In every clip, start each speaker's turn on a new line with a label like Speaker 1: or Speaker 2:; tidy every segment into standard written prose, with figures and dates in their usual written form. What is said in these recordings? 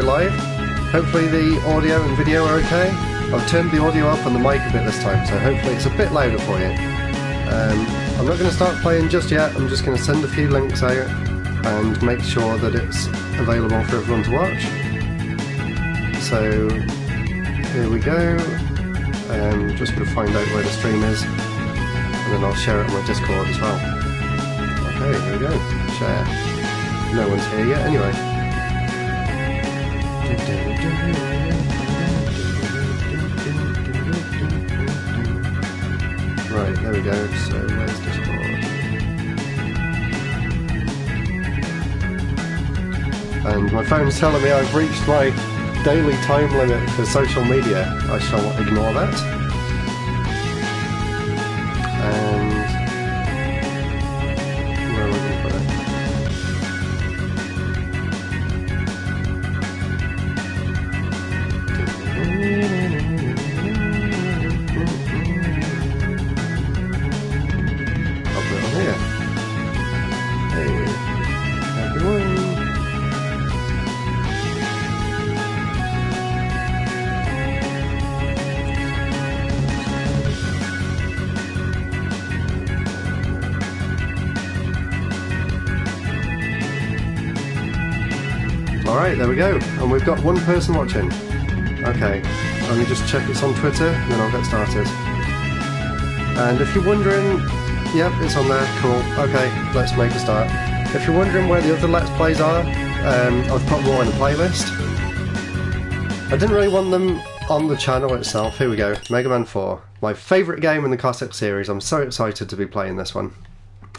Speaker 1: live. Hopefully the audio and video are okay. I've turned the audio up on the mic a bit this time, so hopefully it's a bit louder for you. I'm not going to start playing just yet. I'm just going to send a few links out and make sure that it's available for everyone to watch. So here we go. Just going to find out where the stream is, and then I'll share it on my Discord as well. Okay, here we go. Share. No one's here yet anyway. Right, there we go. So where's Discord? And my phone's telling me I've reached my daily time limit for social media. I shall ignore that. And where am I going to put it? I'll put it on here. Hey, everyone. Alright, there we go. And we've got one person watching. Okay, let me just check it's on Twitter, then I'll get started. And if you're wondering... Yep, it's on there. Cool. Okay, let's make a start. If you're wondering where the other Let's Plays are, I've put more in a playlist. I didn't really want them on the channel itself. Here we go. Mega Man 4. My favourite game in the Cossack series. I'm so excited to be playing this one.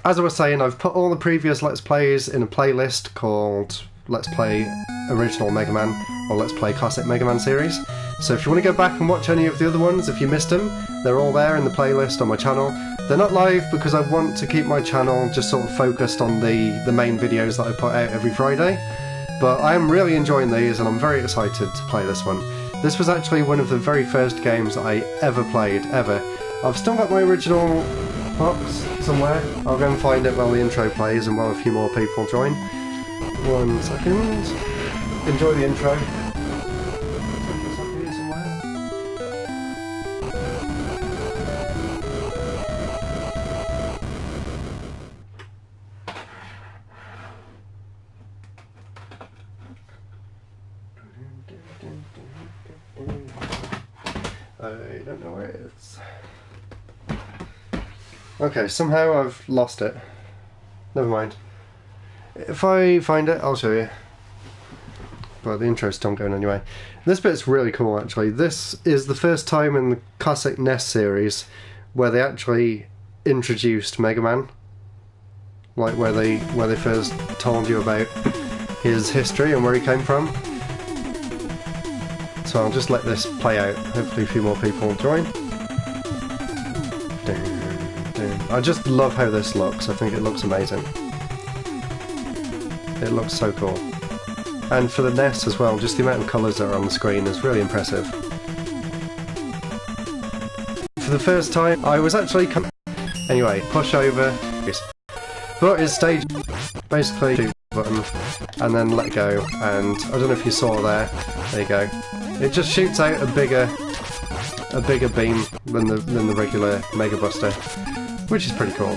Speaker 1: As I was saying, I've put all the previous Let's Plays in a playlist called Let's Play Original Mega Man or Let's Play Cossack Mega Man series. So if you want to go back and watch any of the other ones, if you missed them, they're all there in the playlist on my channel. They're not live because I want to keep my channel just sort of focused on the main videos that I put out every Friday. But I am really enjoying these and I'm very excited to play this one. This was actually one of the very first games that I ever played, ever. I've still got my original box somewhere. I'll go and find it while the intro plays and while a few more people join. 1 second. Enjoy the intro. I don't know where it is. Okay, somehow I've lost it. Never mind. If I find it, I'll show you. But the intro's still going anyway. This bit's really cool, actually. This is the first time in the Cossack NES series where they actually introduced Mega Man. Like where they first told you about his history and where he came from. So I'll just let this play out. Hopefully a few more people will join. I just love how this looks. I think it looks amazing. It looks so cool. And for the NES as well, just the amount of colours that are on the screen is really impressive. For the first time, I was actually... Anyway, push over. But it's stage... Basically, two button, and then let go. And I don't know if you saw there. There you go. It just shoots out a bigger beam than the regular Mega Buster, which is pretty cool.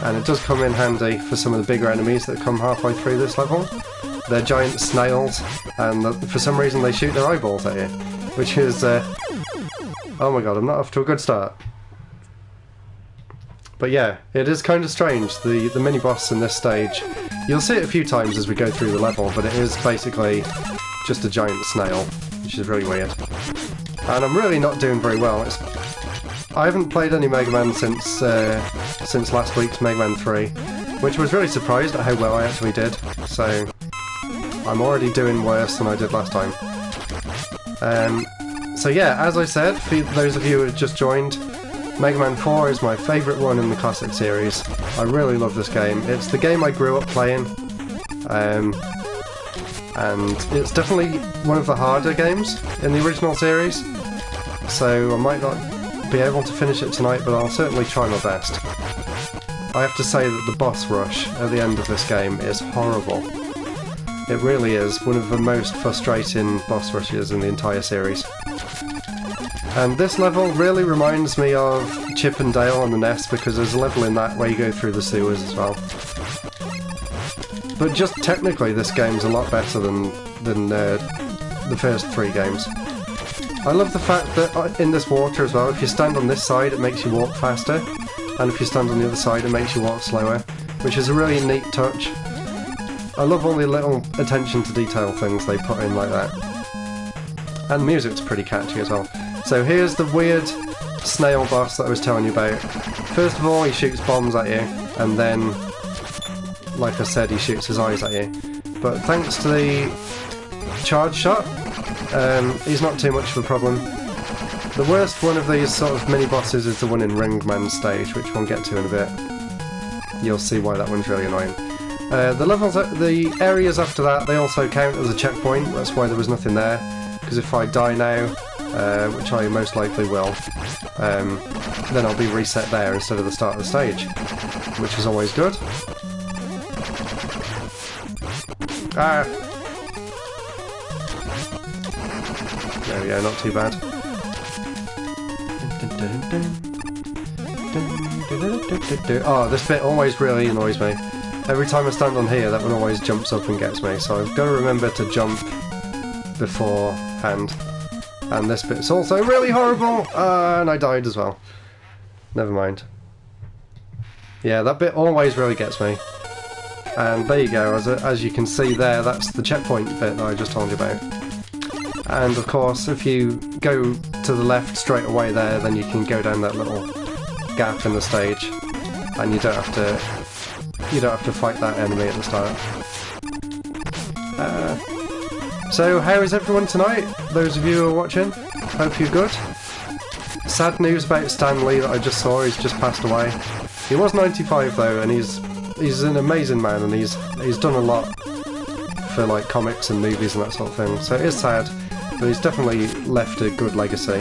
Speaker 1: And it does come in handy for some of the bigger enemies that come halfway through this level. They're giant snails, and for some reason they shoot their eyeballs at you, which is oh my god, I'm not off to a good start. But yeah, it is kind of strange. The mini boss in this stage, you'll see it a few times as we go through the level, but it is basically just a giant snail, which is really weird. And I'm really not doing very well. I haven't played any Mega Man since last week's Mega Man 3, which I was really surprised at how well I actually did. So I'm already doing worse than I did last time. So yeah, as I said, for those of you who have just joined, Mega Man 4 is my favourite one in the Cossack series. I really love this game. It's the game I grew up playing. And it's definitely one of the harder games in the original series, so I might not be able to finish it tonight, but I'll certainly try my best. I have to say that the boss rush at the end of this game is horrible. It really is one of the most frustrating boss rushes in the entire series. And this level really reminds me of Chip and Dale on the NES, because there's a level in that where you go through the sewers as well. But just technically this game's a lot better than the first 3 games. I love the fact that in this water as well, if you stand on this side it makes you walk faster, and if you stand on the other side it makes you walk slower, which is a really neat touch. I love all the little attention to detail things they put in like that. And the music's pretty catchy as well. So here's the weird snail boss that I was telling you about. First of all he shoots bombs at you, and then, like I said, he shoots his eyes at you. But thanks to the charge shot, he's not too much of a problem. The worst one of these sort of mini-bosses is the one in Ringman stage, which we'll get to in a bit. You'll see why that one's really annoying. The areas after that, they also count as a checkpoint. That's why there was nothing there, because if I die now, which I most likely will, then I'll be reset there instead of the start of the stage, which is always good. Ah! There we go, not too bad. Oh, this bit always really annoys me. Every time I stand on here, that one always jumps up and gets me, so I've got to remember to jump beforehand. And this bit's also really horrible! And I died as well. Never mind. Yeah, that bit always really gets me. And there you go, as you can see there, that's the checkpoint bit that I just told you about. And of course, if you go to the left straight away there, then you can go down that little gap in the stage, and you don't have to fight that enemy at the start. So how is everyone tonight? Those of you who are watching, hope you're good. Sad news about Stan Lee that I just saw, he's just passed away. He was 95 though, and he's an amazing man, and he's done a lot for like comics and movies and that sort of thing. So it is sad, but he's definitely left a good legacy.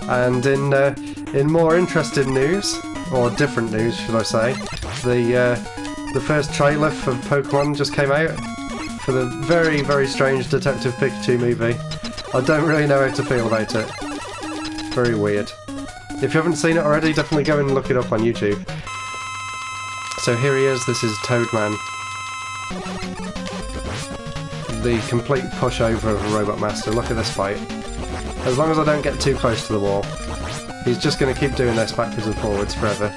Speaker 1: And in more interesting news, or different news should I say, the first trailer for Pokemon just came out for the very, very strange Detective Pikachu movie. I don't really know how to feel about it. Very weird. If you haven't seen it already, definitely go and look it up on YouTube. So here he is, this is Toadman. The complete pushover of a Robot Master. Look at this fight. As long as I don't get too close to the wall, he's just going to keep doing this backwards and forwards forever.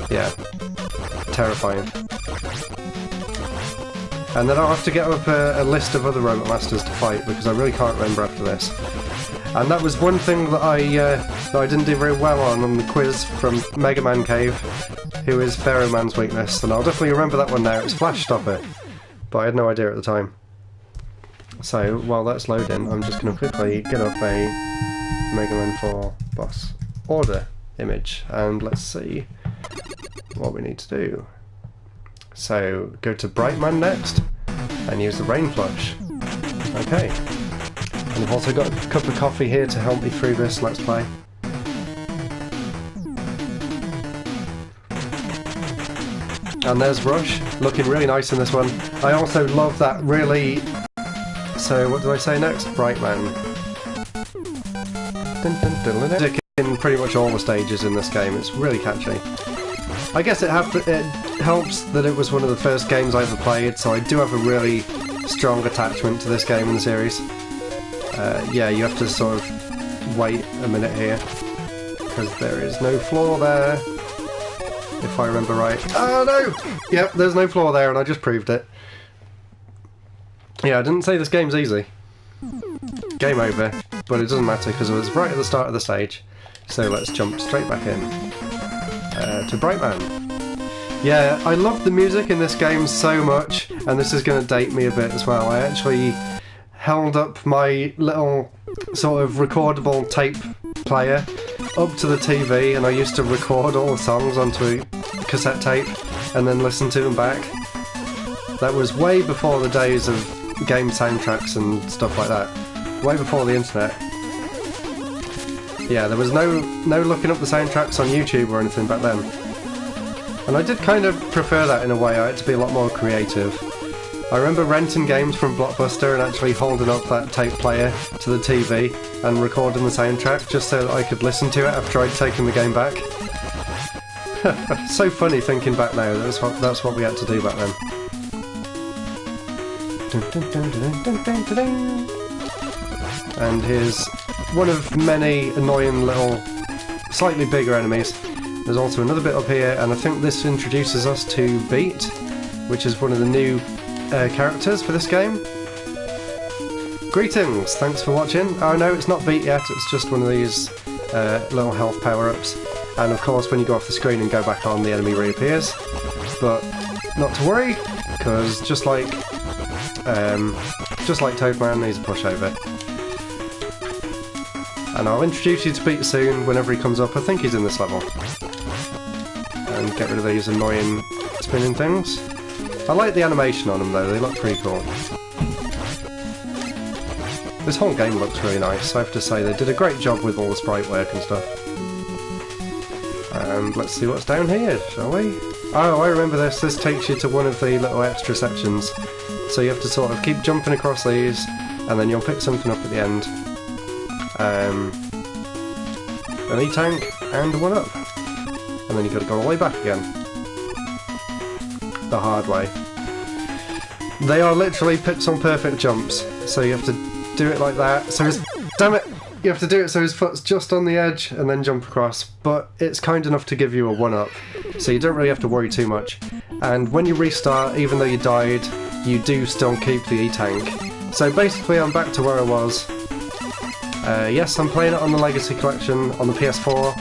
Speaker 1: Yeah. Terrifying. And then I'll have to get up a list of other Robot Masters to fight, because I really can't remember after this. And that was one thing that I didn't do very well on the quiz from Mega Man Cave, who is Pharaoh Man's weakness, and I'll definitely remember that one now. It's Flash Stopper, but I had no idea at the time. So while that's loading, I'm just going to quickly get up a Mega Man 4 boss order image, and let's see what we need to do. So go to Brightman next, and use the Rain Flush. Okay. And I've also got a cup of coffee here to help me through this Let's Play. And there's Rush, looking really nice in this one. I also love that really... So what did I say next? Brightman. Music in pretty much all the stages in this game, it's really catchy. I guess it helps that it was one of the first games I ever played, so I do have a really strong attachment to this game in the series. Yeah, you have to sort of wait a minute here, because there is no floor there, if I remember right. Oh no! Yep, there's no floor there, and I just proved it. Yeah, I didn't say this game's easy. Game over, but it doesn't matter, because it was right at the start of the stage. So let's jump straight back in to Brightman. Yeah, I love the music in this game so much, and this is going to date me a bit as well. I actually held up my little sort of recordable tape player up to the TV, and I used to record all the songs onto a cassette tape and then listen to them back. That was way before the days of game soundtracks and stuff like that. Way before the internet. Yeah, there was no looking up the soundtracks on YouTube or anything back then. And I did kind of prefer that in a way. I had to be a lot more creative. I remember renting games from Blockbuster and actually holding up that tape player to the TV and recording the soundtrack just so that I could listen to it after I'd taken the game back. So funny thinking back now. That's what we had to do back then. And here's one of many annoying little, slightly bigger enemies. There's also another bit up here, and I think this introduces us to Beat, which is one of the new characters for this game. Greetings, thanks for watching. Oh no, it's not Beat yet, it's just one of these little health power-ups. And of course, when you go off the screen and go back on, the enemy reappears. But not to worry, because just like Toadman, he's a pushover. And I'll introduce you to Beat soon whenever he comes up. I think he's in this level. And get rid of these annoying spinning things. I like the animation on them though, they look pretty cool. This whole game looks really nice, I have to say. They did a great job with all the sprite work and stuff. And let's see what's down here, shall we? Oh, I remember this. This takes you to one of the little extra sections. So you have to sort of keep jumping across these, and then you'll pick something up at the end. An E-tank and one up. And then you've got to go all the way back again. The hard way. They are literally pixel-perfect jumps, so you have to do it like that. So damn it! You have to do it so his foot's just on the edge and then jump across, but it's kind enough to give you a 1-up, so you don't really have to worry too much. And when you restart, even though you died, you do still keep the E-tank. So basically I'm back to where I was. Yes, I'm playing it on the Legacy Collection on the PS4,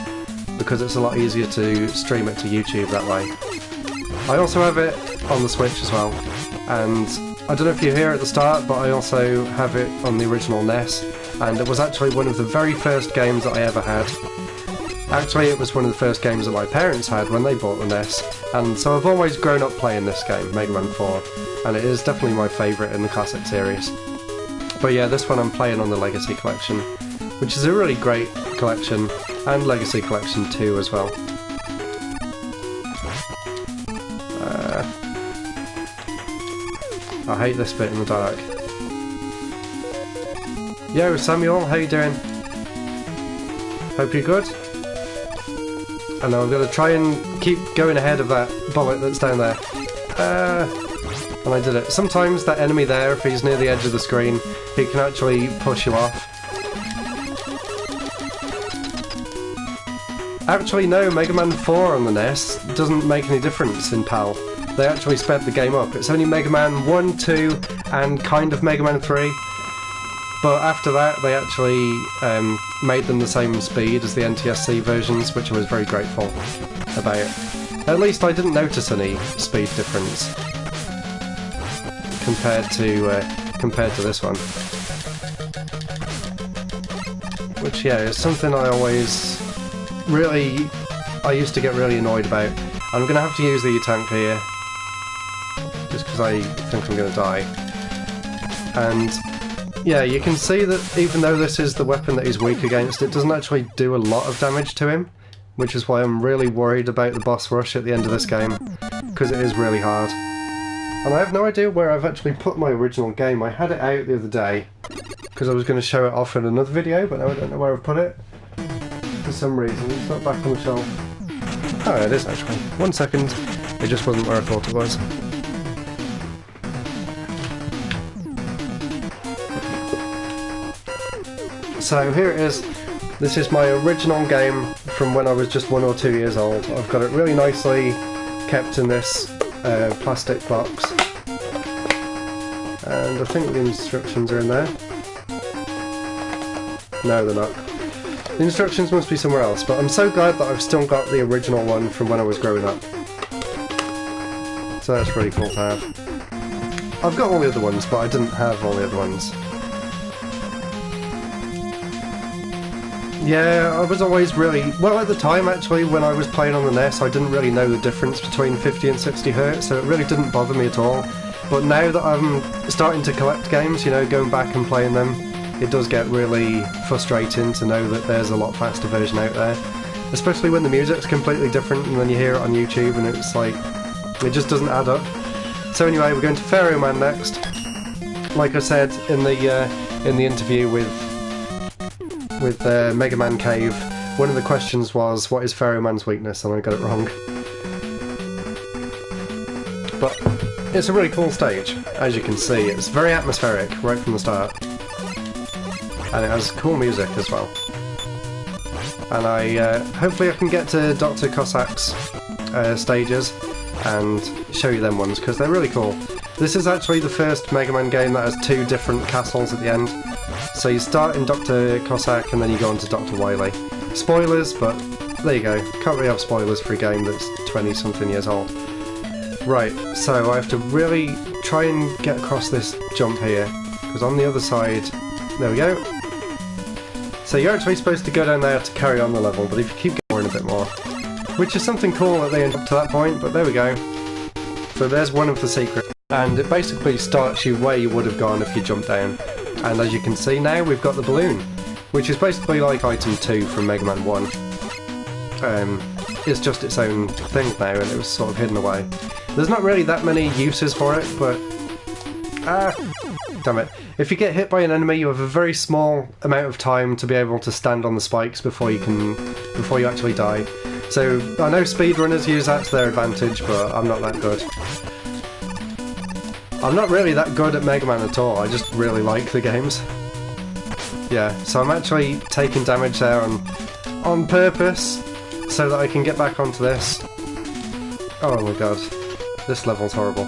Speaker 1: because it's a lot easier to stream it to YouTube that way. I also have it on the Switch as well, and I don't know if you hear at the start, but I also have it on the original NES, and it was actually one of the very first games that I ever had. Actually, it was one of the first games that my parents had when they bought the NES, and so I've always grown up playing this game, Mega Man 4, and it is definitely my favourite in the classic series. But yeah, this one I'm playing on the Legacy Collection, which is a really great collection, and Legacy Collection 2 as well. I hate this bit in the dark. Yo, Samuel, how you doing? Hope you're good. And now I'm going to try and keep going ahead of that bullet that's down there. And I did it. Sometimes that enemy there, if he's near the edge of the screen, he can actually push you off. Actually no, Mega Man 4 on the NES doesn't make any difference in PAL. They actually sped the game up. It's only Mega Man 1, 2 and kind of Mega Man 3. But after that they actually made them the same speed as the NTSC versions, which I was very grateful about. At least I didn't notice any speed difference compared to this one. Which yeah, is something I used to get really annoyed about. I'm going to have to use the E-tank here, just because I think I'm going to die. And yeah, you can see that even though this is the weapon that he's weak against, it doesn't actually do a lot of damage to him, which is why I'm really worried about the boss rush at the end of this game, because it is really hard. And I have no idea where I've actually put my original game. I had it out the other day, because I was going to show it off in another video, but now I don't know where I've put it. For some reason, it's not back on the shelf. Oh, it is actually. 1 second. It just wasn't where I thought it was. So here it is. This is my original game from when I was just 1 or 2 years old. I've got it really nicely kept in this plastic box. And I think the instructions are in there. No, they're not. The instructions must be somewhere else, but I'm so glad that I've still got the original one from when I was growing up. So that's really cool to have. I've got all the other ones, but I didn't have all the other ones. Yeah, I was always really... Well, at the time, actually, when I was playing on the NES, I didn't really know the difference between 50 and 60 Hz, so it really didn't bother me at all. But now that I'm starting to collect games, you know, going back and playing them, it does get really frustrating to know that there's a lot faster version out there. especially when the music's completely different and then you hear it on YouTube and it's like, it just doesn't add up. So anyway, we're going to Pharaoh Man next. Like I said in the interview with Mega Man Cave, one of the questions was, what is Pharaoh Man's weakness? And I got it wrong. But it's a really cool stage, as you can see. It's very atmospheric right from the start. And it has cool music as well. And hopefully I can get to Dr. Cossack's stages and show you them ones, because they're really cool. This is actually the first Mega Man game that has 2 different castles at the end. So you start in Dr. Cossack and then you go on to Dr. Wily. Spoilers, but there you go. Can't really have spoilers for a game that's 20-something years old. Right, so I have to really try and get across this jump here, because on the other side... There we go. So you're actually supposed to go down there to carry on the level, but if you keep going a bit more, which is something cool that they end up to that point, but there we go. So there's one of the secrets, and it basically starts you where you would have gone if you jumped down. And as you can see now, we've got the balloon, which is basically like item 2 from Mega Man 1. It's just its own thing now, and it was sort of hidden away. There's not really that many uses for it, but... damn it. If you get hit by an enemy, you have a very small amount of time to be able to stand on the spikes before you actually die. So, I know speedrunners use that to their advantage, but I'm not that good. I'm not really that good at Mega Man at all, I just really like the games. Yeah, so I'm actually taking damage there on purpose, so that I can get back onto this. Oh my god, this level's horrible.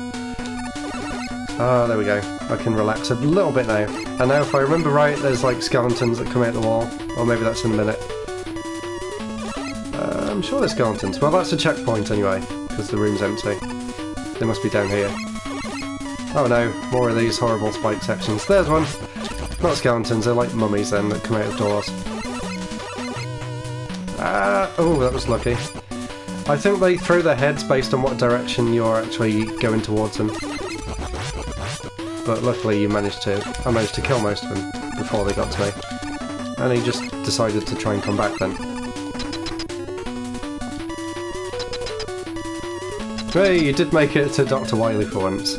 Speaker 1: Ah, there we go. I can relax a little bit now. And now if I remember right, there's like skeletons that come out the wall. Or maybe that's in a minute. I'm sure there's skeletons. Well, that's a checkpoint anyway, because the room's empty. They must be down here. Oh no, more of these horrible spike sections. There's one! Not skeletons, they're like mummies then that come out of doors. Oh, that was lucky. I think they throw their heads based on what direction you're actually going towards them. But luckily I managed to kill most of them before they got to me. And he just decided to try and come back then. Hey, you did make it to Dr. Wily for once.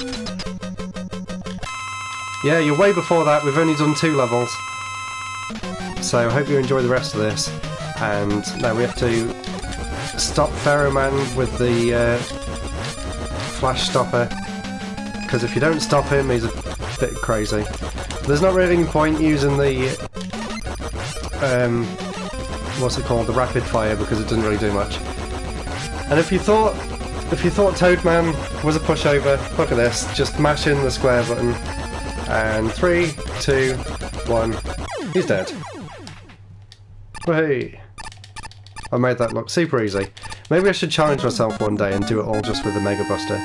Speaker 1: Yeah, you're way before that, we've only done 2 levels. So I hope you enjoy the rest of this. And now we have to stop Pharaoh Man with the flash stopper. Because if you don't stop him, he's a bit crazy. There's not really any point using the what's it called, the rapid fire, because it doesn't really do much. And if you thought Toadman was a pushover, look at this. Just mash in the square button, and 3, 2, 1, he's dead. Hey, I made that look super easy. Maybe I should challenge myself one day and do it all just with the Mega Buster.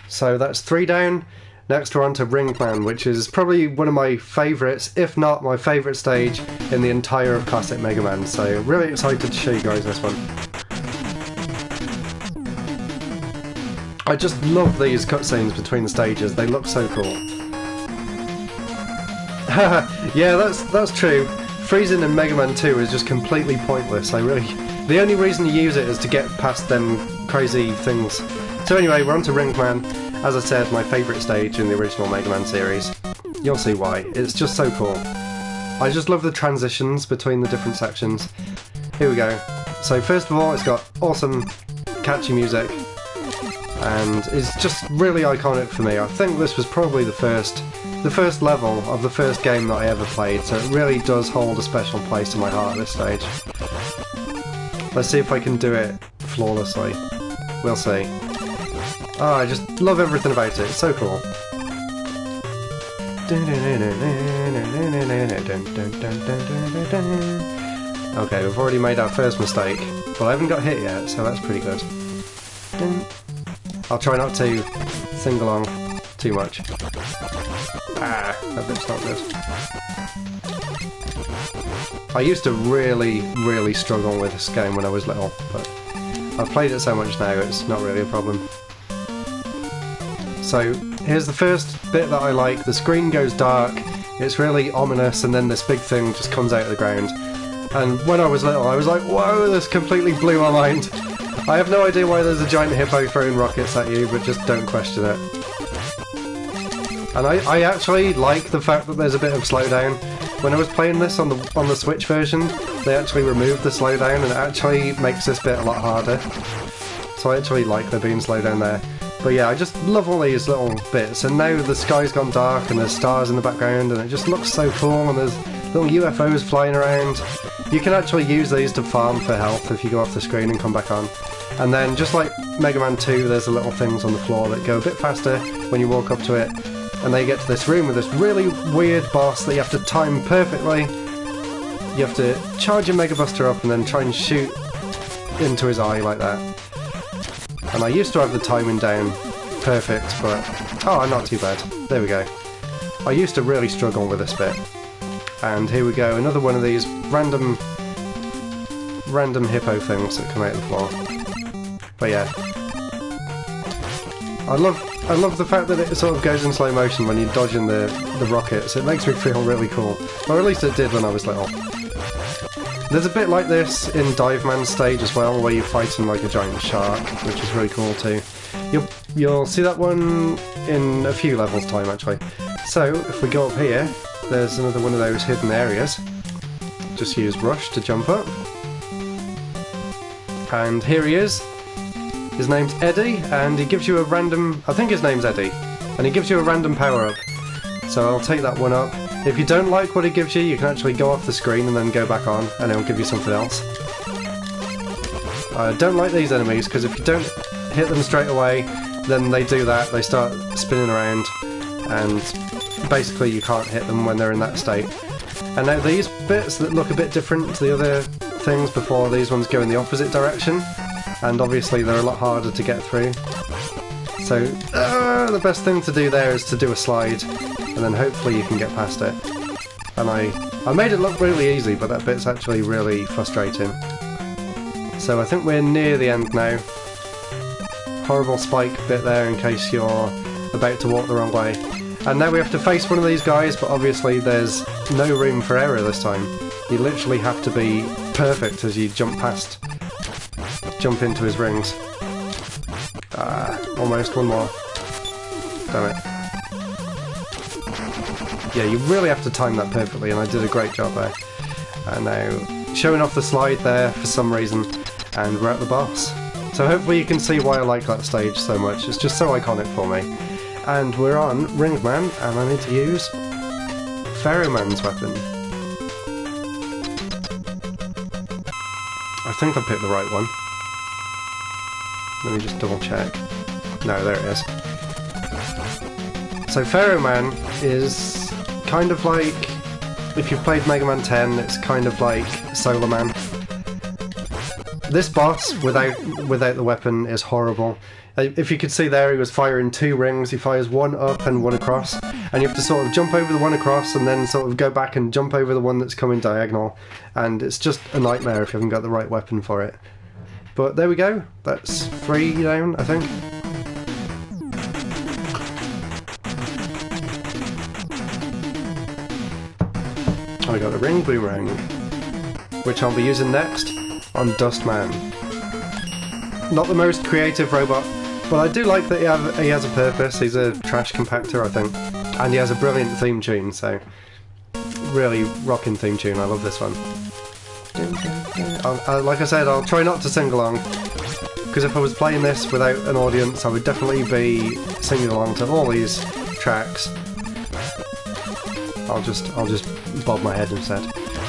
Speaker 1: So that's 3 down. Next we're on to Ringman, which is probably one of my favourites, if not my favourite stage in the entire of classic Mega Man. So really excited to show you guys this one. I just love these cutscenes between the stages, they look so cool. Yeah, that's true. Freezing in Mega Man 2 is just completely pointless. The only reason you use it is to get past them crazy things. So anyway, we're on to Ringman. As I said, my favourite stage in the original Mega Man series. You'll see why. It's just so cool. I just love the transitions between the different sections. Here we go. So first of all, it's got awesome, catchy music. And it's just really iconic for me. I think this was probably the first level of the first game that I ever played, so it really does hold a special place in my heart at this stage. Let's see if I can do it flawlessly. We'll see. Oh, I just love everything about it. It's so cool. Okay, we've already made our first mistake. Well, I haven't got hit yet, so that's pretty good. I'll try not to sing along too much. Ah, that bit's not good. I used to really struggle with this game when I was little, but I've played it so much now it's not really a problem. So here's the first bit that I like. The screen goes dark, it's really ominous, and then this big thing just comes out of the ground. And when I was little, I was like, whoa, this completely blew my mind. I have no idea why there's a giant hippo throwing rockets at you, but just don't question it. And I actually like the fact that there's a bit of slowdown. When I was playing this on the Switch version, they actually removed the slowdown, and it actually makes this bit a lot harder. So I actually like there being slowdown there. But yeah, I just love all these little bits, and now the sky's gone dark and there's stars in the background and it just looks so cool, and there's little UFOs flying around. You can actually use these to farm for health if you go off the screen and come back on. And then, just like Mega Man 2, there's the little things on the floor that go a bit faster when you walk up to it, and then you get to this room with this really weird boss that you have to time perfectly. You have to charge your Mega Buster up and then try and shoot into his eye like that. And I used to have the timing down perfect, but oh, not too bad. There we go. I used to really struggle with this bit. And here we go, another one of these random hippo things that come out of the floor. But yeah, I love the fact that it sort of goes in slow motion when you're dodging the rockets. It makes me feel really cool, or at least it did when I was little. There's a bit like this in Dive Man's stage as well, where you're fighting like a giant shark, which is really cool too. You'll see that one in a few levels time actually. So if we go up here, there's another one of those hidden areas. Just use Rush to jump up. And here he is. His name's Eddie, and he gives you a random... I think his name's Eddie. And he gives you a random power-up. So I'll take that one up. If you don't like what he gives you, you can actually go off the screen and then go back on, and it'll give you something else. I don't like these enemies, because if you don't hit them straight away, then they do that. They start spinning around, and basically you can't hit them when they're in that state. And now these bits that look a bit different to the other things before, these ones go in the opposite direction, and obviously they're a lot harder to get through. So the best thing to do there is to do a slide, and then hopefully you can get past it. And I made it look really easy, but that bit's actually really frustrating. So I think we're near the end now. Horrible spike bit there in case you're about to walk the wrong way. And now we have to face one of these guys, but obviously there's no room for error this time. You literally have to be perfect as you jump into his rings. Almost one more. Damn it. Yeah, you really have to time that perfectly, and I did a great job there. And now, showing off the slide there for some reason, and we're at the boss. So hopefully you can see why I like that stage so much. It's just so iconic for me. And we're on Ring Man, and I need to use Pharaoh Man's weapon. I think I picked the right one. Let me just double check. No, there it is. So Pharaoh Man is kind of like, if you've played Mega Man 10, it's kind of like Solar Man. This boss, without the weapon, is horrible. If you could see there, he was firing two rings. He fires one up and one across, and you have to sort of jump over the one across and then sort of go back and jump over the one that's coming diagonal, and it's just a nightmare if you haven't got the right weapon for it. But there we go, that's 3 down, I think. I got a ring boomerang, which I'll be using next on Dustman. Not the most creative robot, but I do like that he has a purpose. He's a trash compactor, I think, and he has a brilliant theme tune, so really rocking theme tune. I love this one. Like I said, I'll try not to sing along, because if I was playing this without an audience, I would definitely be singing along to all these tracks. I'll just bob my head instead.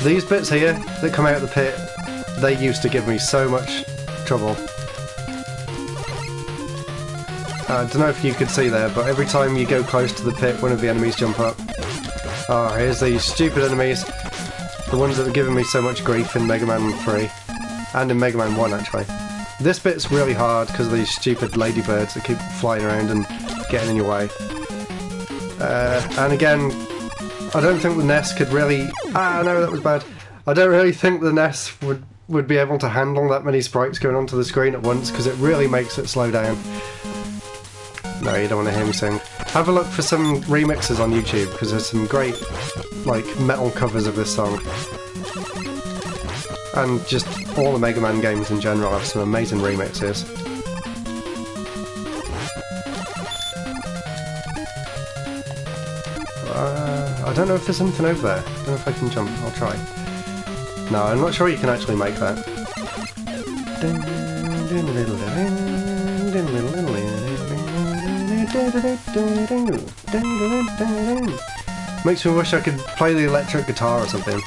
Speaker 1: These bits here that come out of the pit, they used to give me so much trouble. I don't know if you could see there, but every time you go close to the pit, one of the enemies jump up. Oh, here's these stupid enemies. The ones that are giving me so much grief in Mega Man 3. And in Mega Man 1, actually. This bit's really hard because of these stupid ladybirds that keep flying around and getting in your way. And again, I don't think the NES could really... Ah, no, that was bad. I don't really think the NES would be able to handle that many sprites going onto the screen at once, because it really makes it slow down. No, you don't want to hear me sing. Have a look for some remixes on YouTube, because there's some great, like, metal covers of this song. And just all the Mega Man games in general have some amazing remixes. I don't know if there's anything over there. I don't know if I can jump. I'll try. No, I'm not sure you can actually make that. Makes me wish I could play the electric guitar or something.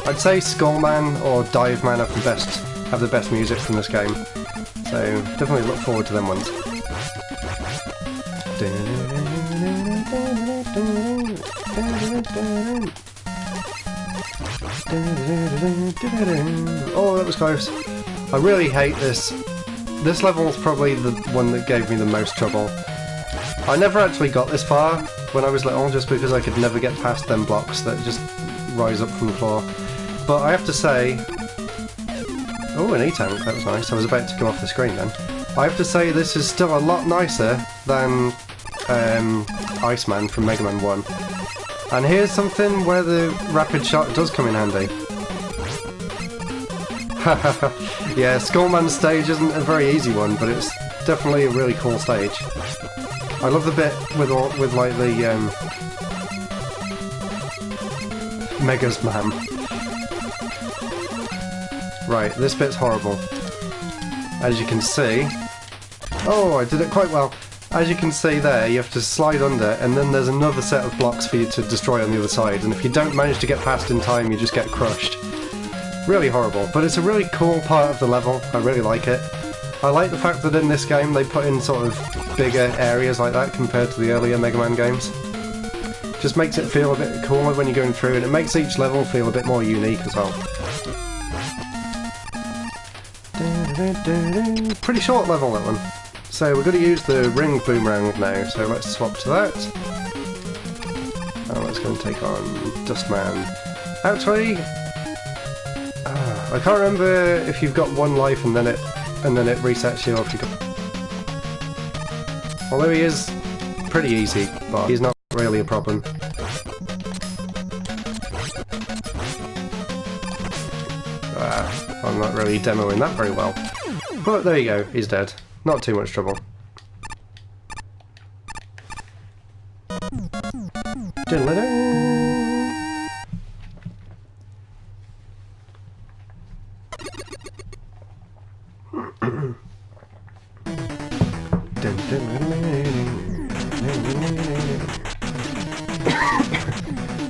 Speaker 1: I'd say Skullman or Diveman have the best music from this game, so definitely look forward to them ones. Oh, that was close. I really hate this. This level is probably the one that gave me the most trouble. I never actually got this far when I was little, just because I could never get past them blocks that just rise up from the floor. But I have to say... Oh, an E-Tank, that was nice. I was about to go off the screen then. I have to say this is still a lot nicer than Iceman from Mega Man 1. And here's something where the rapid shot does come in handy. Yeah, Skullman's stage isn't a very easy one, but it's definitely a really cool stage. I love the bit with like the Mega's Man. Right, this bit's horrible. As you can see... Oh, I did it quite well. As you can see there, you have to slide under, and then there's another set of blocks for you to destroy on the other side, and if you don't manage to get past in time, you just get crushed. Really horrible, but it's a really cool part of the level. I really like it. I like the fact that in this game they put in sort of bigger areas like that compared to the earlier Mega Man games. Just makes it feel a bit cooler when you're going through, and it makes each level feel a bit more unique as well. Pretty short level, that one. So we're going to use the ring boomerang now, so let's swap to that. And let's go and take on Dustman. Actually, I can't remember if you've got one life and then it resets you, or if you got... Although he is pretty easy, but he's not really a problem. I'm not really demoing that very well. But there you go, he's dead. Not too much trouble.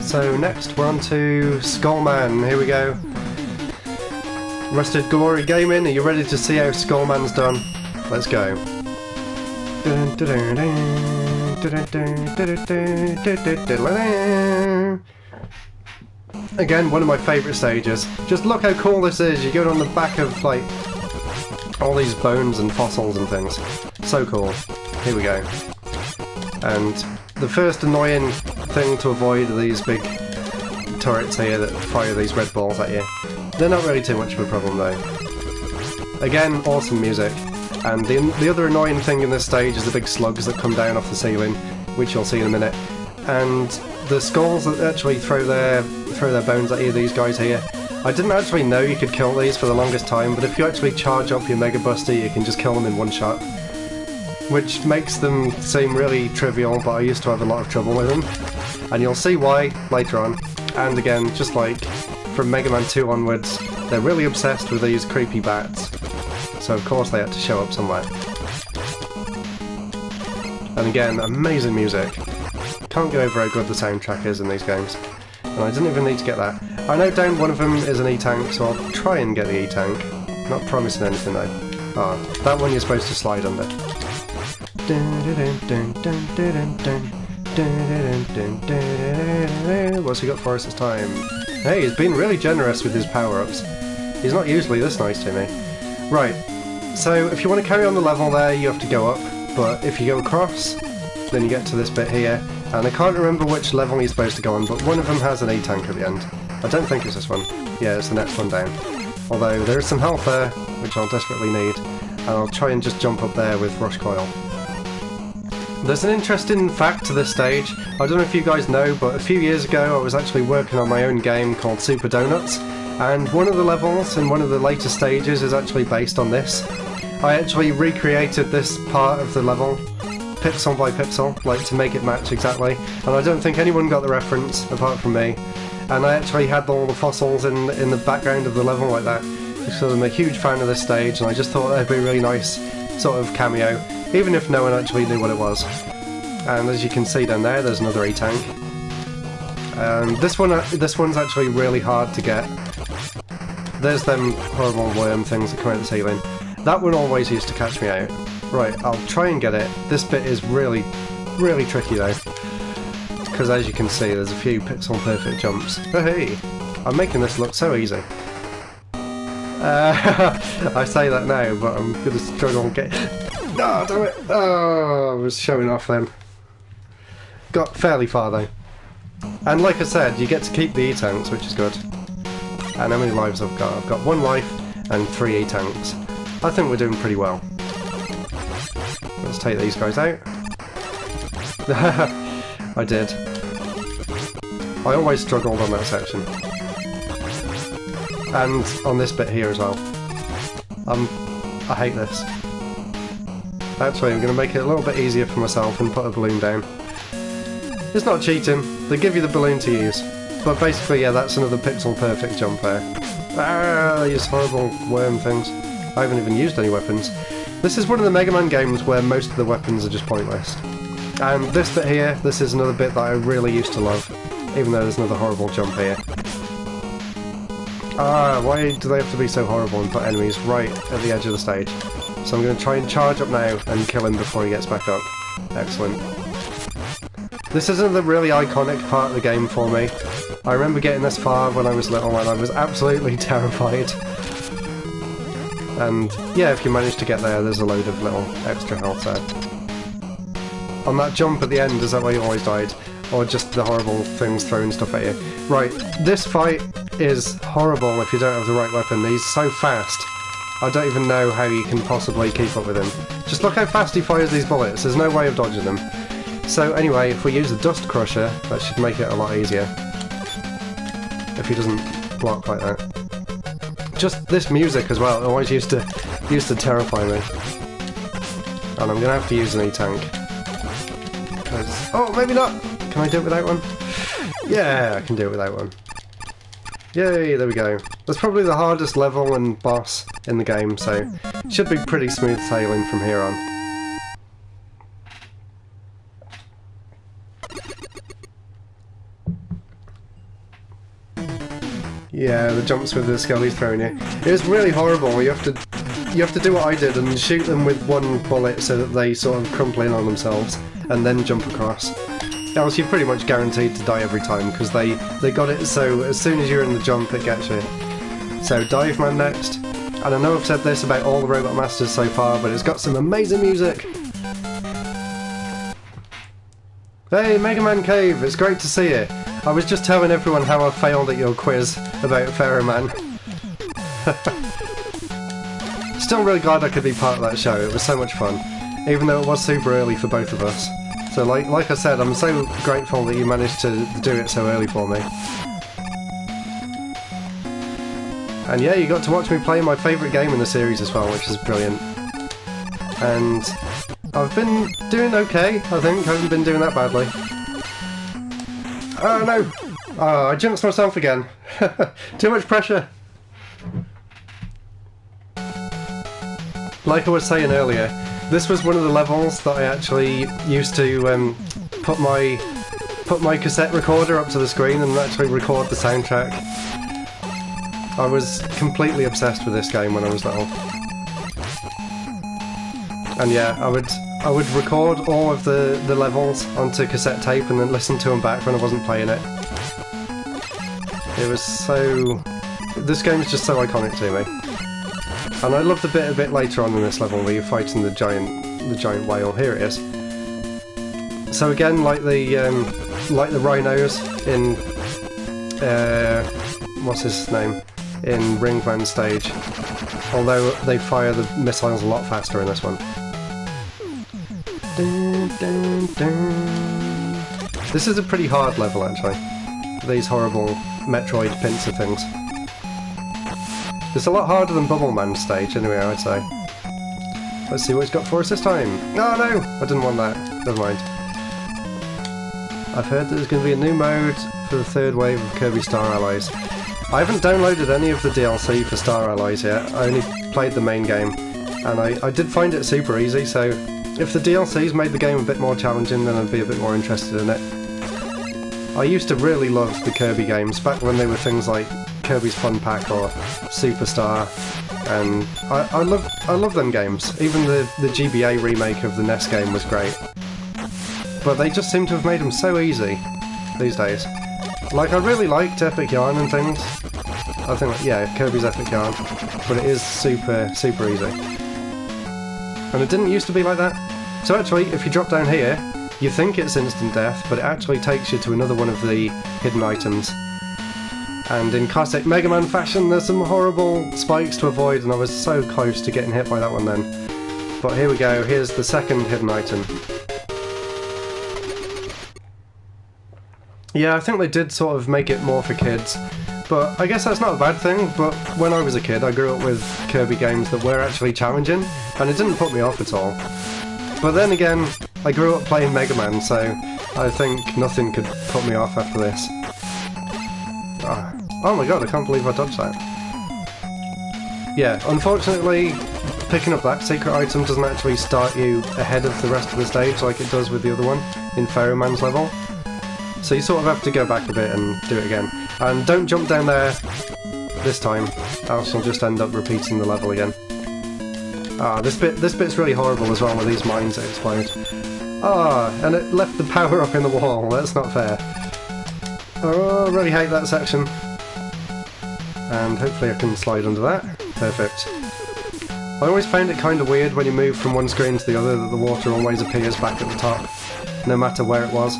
Speaker 1: So next we're on to Skullman. Here we go. Rusted Glory Gaming, are you ready to see how Skullman's done? Let's go. Again, one of my favourite stages. Just look how cool this is. You're going on the back of, like, all these bones and fossils and things. So cool. Here we go. And the first annoying thing to avoid are these big turrets here that fire these red balls at you. They're not really too much of a problem though. Again, awesome music. And the other annoying thing in this stage is the big slugs that come down off the ceiling, which you'll see in a minute. And the skulls that actually throw their bones at you, these guys here. I didn't actually know you could kill these for the longest time, but if you actually charge up your Mega Buster, you can just kill them in one shot. Which makes them seem really trivial, but I used to have a lot of trouble with them. And you'll see why later on. And again, just like from Mega Man 2 onwards, they're really obsessed with these creepy bats. So of course they had to show up somewhere. And again, amazing music. Can't get over how good the soundtrack is in these games. And I didn't even need to get that. I know down one of them is an E-Tank, so I'll try and get the E-Tank. Not promising anything though. Ah, that one you're supposed to slide under. What's he got for us this time? Hey, he's been really generous with his power-ups. He's not usually this nice to me. Right, so if you want to carry on the level there, you have to go up, but if you go across, then you get to this bit here, and I can't remember which level you're supposed to go on, but one of them has an E-Tank at the end. I don't think it's this one. Yeah, it's the next one down. Although there is some health there, which I'll desperately need. and I'll try and just jump up there with Rush Coil. There's an interesting fact to this stage. I don't know if you guys know, but a few years ago I was actually working on my own game called Super Donuts, and one of the levels in one of the later stages is actually based on this. I actually recreated this part of the level, pixel by pixel, like to make it match exactly, and I don't think anyone got the reference apart from me. And I actually had all the fossils in the background of the level like that, so I'm a huge fan of this stage, and I just thought that'd be a really nice sort of cameo, even if no one actually knew what it was. And as you can see down there, there's another E-Tank. This one's actually really hard to get. There's them horrible worm things that come out the ceiling. That one always used to catch me out. Right, I'll try and get it. This bit is really, really tricky though, because as you can see, there's a few pixel perfect jumps. Oh hey, I'm making this look so easy. I say that now, but I'm gonna struggle and get. No, damn it! Oh, I was showing off then. Got fairly far though. And like I said, you get to keep the E-Tanks, which is good. And how many lives I've got? I've got 1 life and 3 E-Tanks. I think we're doing pretty well. Let's take these guys out. I did. I always struggled on that section. And on this bit here as well. I hate this. Actually, I'm going to make it a little bit easier for myself and put a balloon down. It's not cheating, they give you the balloon to use. But basically, yeah, that's another pixel perfect jump there. Ah, these horrible worm things. I haven't even used any weapons. This is one of the Mega Man games where most of the weapons are just pointless. And this bit here, this is another bit that I really used to love, even though there's another horrible jump here. Ah, why do they have to be so horrible and put enemies right at the edge of the stage? So I'm going to try and charge up now and kill him before he gets back up. Excellent. This is another really iconic part of the game for me. I remember getting this far when I was little and I was absolutely terrified. And yeah, if you manage to get there, there's a load of little extra health there. On that jump at the end, is that where you always died? Or just the horrible things throwing stuff at you? Right, this fight is horrible if you don't have the right weapon. He's so fast. I don't even know how you can possibly keep up with him. Just look how fast he fires these bullets. There's no way of dodging them. So anyway, if we use the Dust Crusher, that should make it a lot easier. If he doesn't block like that. Just this music as well, it always used to terrify me. And I'm gonna have to use an E-Tank. Oh, maybe not! Can I do it without one? Yeah, I can do it without one. Yay, there we go. That's probably the hardest level and boss in the game, so it should be pretty smooth sailing from here on. Yeah, the jumps with the skellies throwing you. It was really horrible. You have to do what I did and shoot them with one bullet so that they sort of crumple in on themselves and then jump across. Else you're pretty much guaranteed to die every time because they got it so as soon as you're in the jump it gets you. So Dive Man next. And I know I've said this about all the Robot Masters so far, but it's got some amazing music. Hey, Mega Man Cave, it's great to see you. I was just telling everyone how I failed at your quiz about Pharaoh Man. Still really glad I could be part of that show, it was so much fun. Even though it was super early for both of us. So like I said, I'm so grateful that you managed to do it so early for me. And yeah, you got to watch me play my favourite game in the series as well, which is brilliant. And I've been doing okay, I think. I haven't been doing that badly. Oh no! Oh, I jinxed myself again. Too much pressure. Like I was saying earlier, this was one of the levels that I actually used to put my cassette recorder up to the screen and actually record the soundtrack. I was completely obsessed with this game when I was little. And yeah, I would record all of the levels onto cassette tape and then listen to them back when I wasn't playing it. It was so... This game is just so iconic to me. And I love the bit a bit later on in this level where you're fighting the giant whale. Here it is. So again, like the rhinos in what's his name? in Ringman stage, although they fire the missiles a lot faster in this one. Dun, dun, dun. This is a pretty hard level actually, these horrible Metroid pincer things. It's a lot harder than Bubble Man stage anyway, I'd say. Let's see what he's got for us this time. Oh no! I didn't want that. Never mind. I've heard that there's going to be a new mode for the third wave of Kirby Star Allies. I haven't downloaded any of the DLC for Star Allies yet. I only played the main game, and I did find it super easy, so if the DLCs made the game a bit more challenging, then I'd be a bit more interested in it. I used to really love the Kirby games, back when they were things like Kirby's Fun Pack or Superstar, and I love them games. Even the GBA remake of the NES game was great. But they just seem to have made them so easy these days. Like, I really liked Epic Yarn and things. I think, yeah, Kirby's Epic Yarn. But it is super, super easy. And it didn't used to be like that. So actually, if you drop down here, you think it's instant death, but it actually takes you to another one of the hidden items. And in classic Mega Man fashion, there's some horrible spikes to avoid, and I was so close to getting hit by that one then. But here we go, here's the second hidden item. Yeah, I think they did sort of make it more for kids, but I guess that's not a bad thing. But when I was a kid, I grew up with Kirby games that were actually challenging, and it didn't put me off at all. But then again, I grew up playing Mega Man, so I think nothing could put me off after this. Oh my god, I can't believe I dodged that. Yeah, unfortunately, picking up that secret item doesn't actually start you ahead of the rest of the stage like it does with the other one in Pharaoh Man's level. So you sort of have to go back a bit and do it again. And don't jump down there this time, else you'll just end up repeating the level again. Ah, this bit's really horrible as well with these mines that explode. Ah, and it left the power up in the wall, that's not fair. Oh, I really hate that section. And hopefully I can slide under that. Perfect. I always found it kind of weird when you move from one screen to the other that the water always appears back at the top, no matter where it was.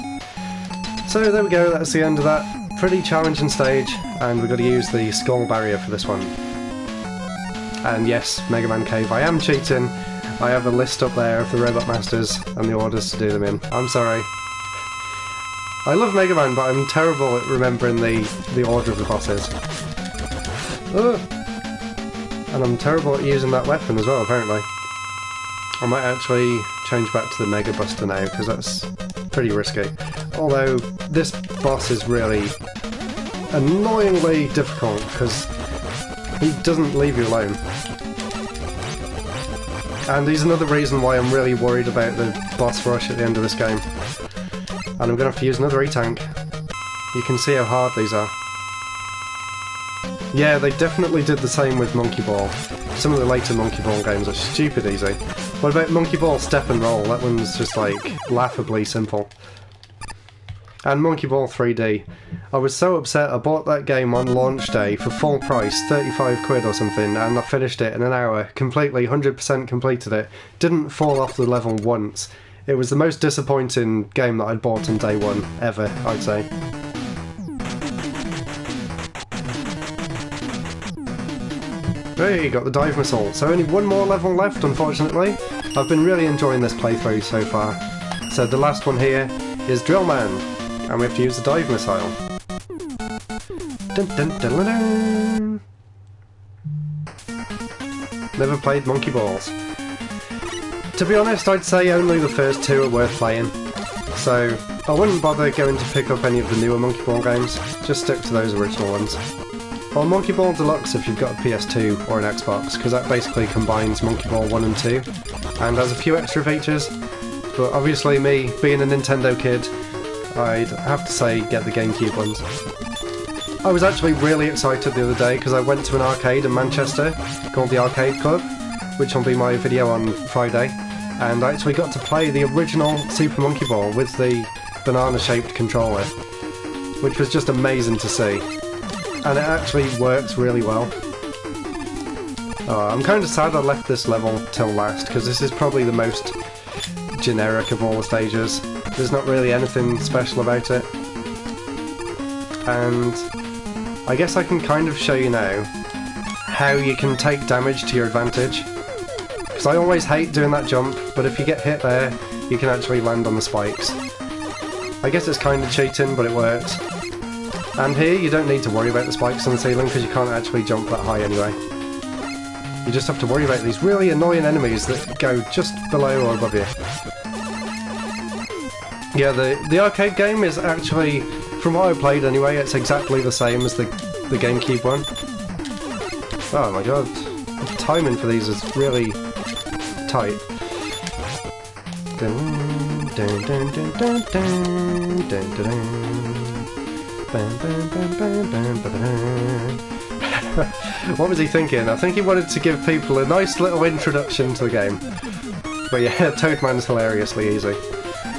Speaker 1: So there we go, that's the end of that pretty challenging stage, and we've got to use the skull barrier for this one. And yes, Mega Man Cave, I am cheating. I have a list up there of the Robot Masters and the orders to do them in. I'm sorry. I love Mega Man, but I'm terrible at remembering the order of the bosses. Ugh. And I'm terrible at using that weapon as well, apparently. I might actually change back to the Mega Buster now, because that's pretty risky. Although, this boss is really annoyingly difficult, because he doesn't leave you alone. And he's another reason why I'm really worried about the boss rush at the end of this game. And I'm going to have to use another E-Tank. You can see how hard these are. Yeah, they definitely did the same with Monkey Ball. Some of the later Monkey Ball games are stupid easy. What about Monkey Ball Step and Roll? That one's just like laughably simple. And Monkey Ball 3D. I was so upset I bought that game on launch day for full price, 35 quid or something, and I finished it in an hour, completely, 100% completed it. Didn't fall off the level once. It was the most disappointing game that I'd bought on day one, ever, I'd say. Hey, got the dive missile. So only one more level left, unfortunately. I've been really enjoying this playthrough so far. So the last one here is Drill Man, and we have to use the dive missile. Dun, dun, dun, dun, dun. Never played Monkey Balls. To be honest, I'd say only the first two are worth playing. So I wouldn't bother going to pick up any of the newer Monkey Ball games. Just stick to those original ones. Or Monkey Ball Deluxe if you've got a PS2 or an Xbox, because that basically combines Monkey Ball 1 and 2, and has a few extra features. But obviously me, being a Nintendo kid, I'd have to say get the GameCube ones. I was actually really excited the other day because I went to an arcade in Manchester called the Arcade Club, which will be my video on Friday, and I actually got to play the original Super Monkey Ball with the banana-shaped controller, which was just amazing to see. And it actually works really well. I'm kind of sad I left this level till last, because this is probably the most generic of all the stages. There's not really anything special about it. And I guess I can kind of show you now how you can take damage to your advantage. Because I always hate doing that jump, but if you get hit there, you can actually land on the spikes. I guess it's kind of cheating, but it works. And here, you don't need to worry about the spikes on the ceiling because you can't actually jump that high anyway. You just have to worry about these really annoying enemies that go just below or above you. Yeah, the arcade game is actually, from what I played anyway, it's exactly the same as the GameCube one. Oh my god, the timing for these is really tight. Dun, dun, dun, dun, dun, dun, dun, dun. Bam, bam, bam, bam, bam, bam, bam. What was he thinking? I think he wanted to give people a nice little introduction to the game. But yeah, Toadman's hilariously easy.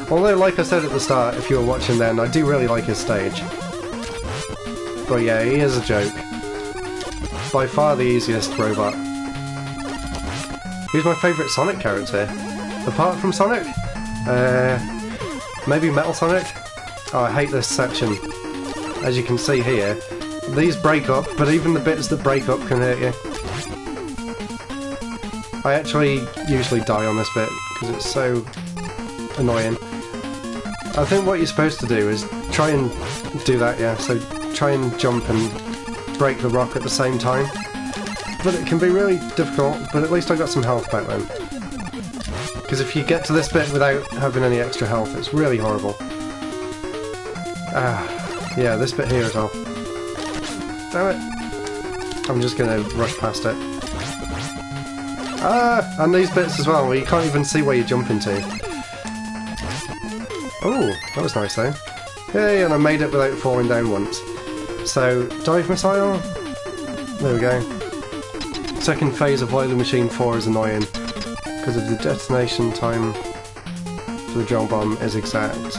Speaker 1: Although, like I said at the start, if you were watching then, I do really like his stage. But yeah, he is a joke. By far the easiest robot. Who's my favourite Sonic character? Apart from Sonic? Maybe Metal Sonic? Oh, I hate this section. As you can see here, these break up, but even the bits that break up can hurt you. I actually usually die on this bit, because it's so annoying. I think what you're supposed to do is try and do that, yeah, so try and jump and break the rock at the same time. But it can be really difficult, but at least I got some health back then. Because if you get to this bit without having any extra health, it's really horrible. Yeah, this bit here as well. Damn it! I'm just gonna rush past it. And these bits as well, where you can't even see where you're jumping to. Oh, that was nice though. Yay, and I made it without falling down once. So, dive missile. There we go. Second phase of Wily Machine 4 is annoying, because of the detonation time for the gel bomb is exact.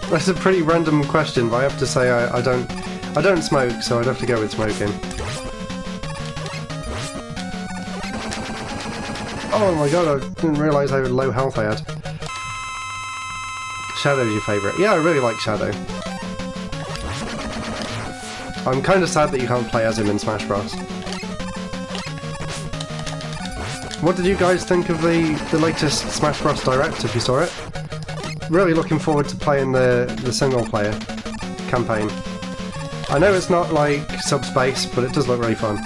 Speaker 1: That's a pretty random question, but I have to say I don't smoke, so I'd have to go with smoking. Oh my god, I didn't realise how low health I had. Shadow's your favourite. Yeah, I really like Shadow. I'm kind of sad that you can't play as him in Smash Bros. What did you guys think of the latest Smash Bros Direct, if you saw it? Really looking forward to playing the single player campaign. I know it's not like Subspace, but it does look really fun.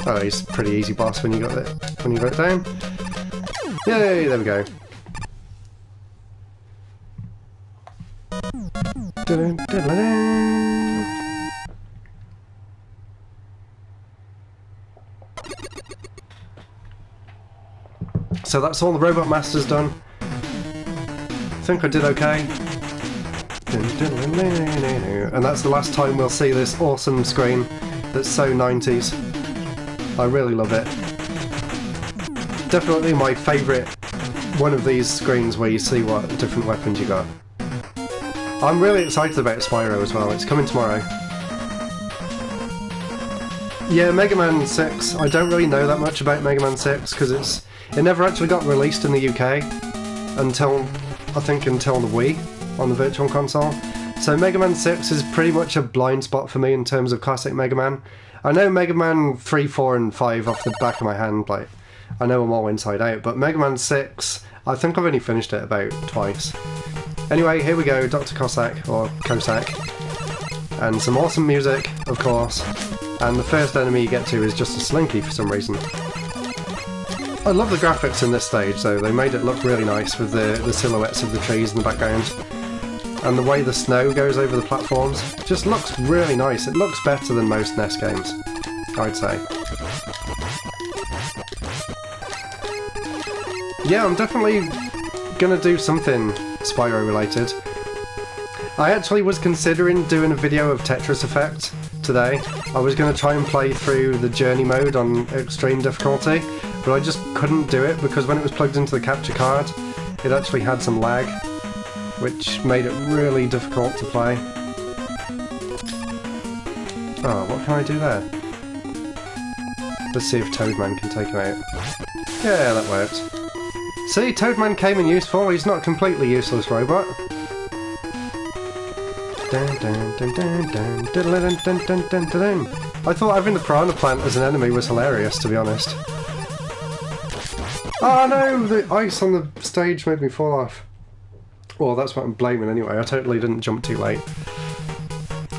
Speaker 1: Oh, he's a pretty easy boss when you got it down. Yay, there we go. So that's all the Robot Master's done. I think I did okay. And that's the last time we'll see this awesome screen that's so 90s. I really love it. Definitely my favourite one of these screens where you see what different weapons you got. I'm really excited about Spyro as well, it's coming tomorrow. Yeah, Mega Man 6, I don't really know that much about Mega Man 6 because it never actually got released in the UK until, I think, until the Wii on the Virtual Console. So Mega Man 6 is pretty much a blind spot for me in terms of classic Mega Man. I know Mega Man 3, 4 and 5 off the back of my hand, like, I know them all inside out, but Mega Man 6, I think I've only finished it about twice. Anyway, here we go, Dr. Cossack, or Cossack, and some awesome music, of course, and the first enemy you get to is just a Slinky for some reason. I love the graphics in this stage though, they made it look really nice with the silhouettes of the trees in the background. And the way the snow goes over the platforms just looks really nice. It looks better than most NES games, I'd say. Yeah, I'm definitely gonna do something Spyro related. I actually was considering doing a video of Tetris Effect today. I was going to try and play through the journey mode on extreme difficulty, but I just couldn't do it because when it was plugged into the capture card, it actually had some lag, which made it really difficult to play. Oh, what can I do there? Let's see if Toadman can take him out. Yeah, that worked. See, Toadman came in useful. He's not a completely useless robot. I thought having the Piranha Plant as an enemy was hilarious, to be honest. Oh no! The ice on the stage made me fall off. Well, that's what I'm blaming anyway. I totally didn't jump too late.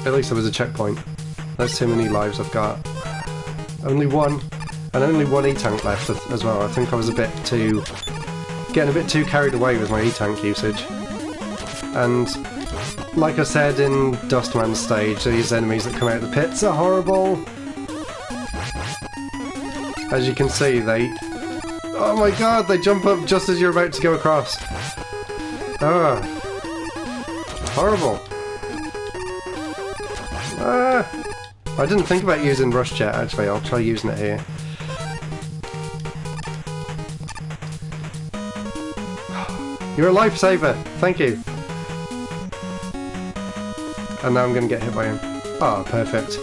Speaker 1: At least there was a checkpoint. That's how many lives I've got. Only one. And only one E-Tank left as well. I think I was getting a bit too carried away with my E-Tank usage. And like I said in Dustman's stage, these enemies that come out of the pits are horrible. As you can see, they... Oh my god, they jump up just as you're about to go across. Ah. Horrible. Ah. I didn't think about using Rush Jet, actually. I'll try using it here. You're a lifesaver! Thank you! And now I'm going to get hit by him. Ah, perfect.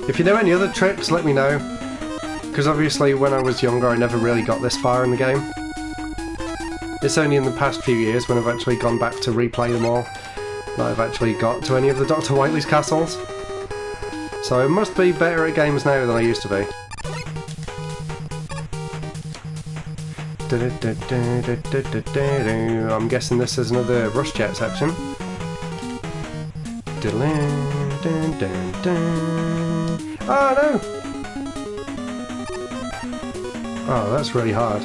Speaker 1: If you know any other tricks, let me know. Because obviously when I was younger I never really got this far in the game. It's only in the past few years when I've actually gone back to replay them all that I've actually got to any of the Dr. Wily castles. So I must be better at games now than I used to be. I'm guessing this is another Rush Jet section. Oh no! Oh, that's really hard.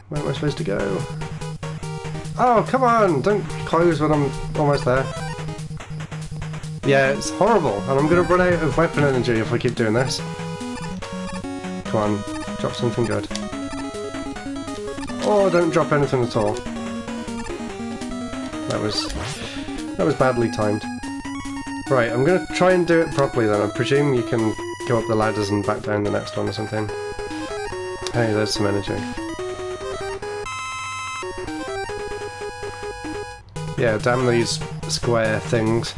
Speaker 1: Where am I supposed to go? Oh, come on! Don't close when I'm almost there. Yeah, it's horrible, and I'm going to run out of weapon energy if I keep doing this. Come on, drop something good. Oh, don't drop anything at all. That was badly timed. Right, I'm going to try and do it properly then. I presume you can go up the ladders and back down the next one or something. Hey, there's some energy. Yeah, damn these square things.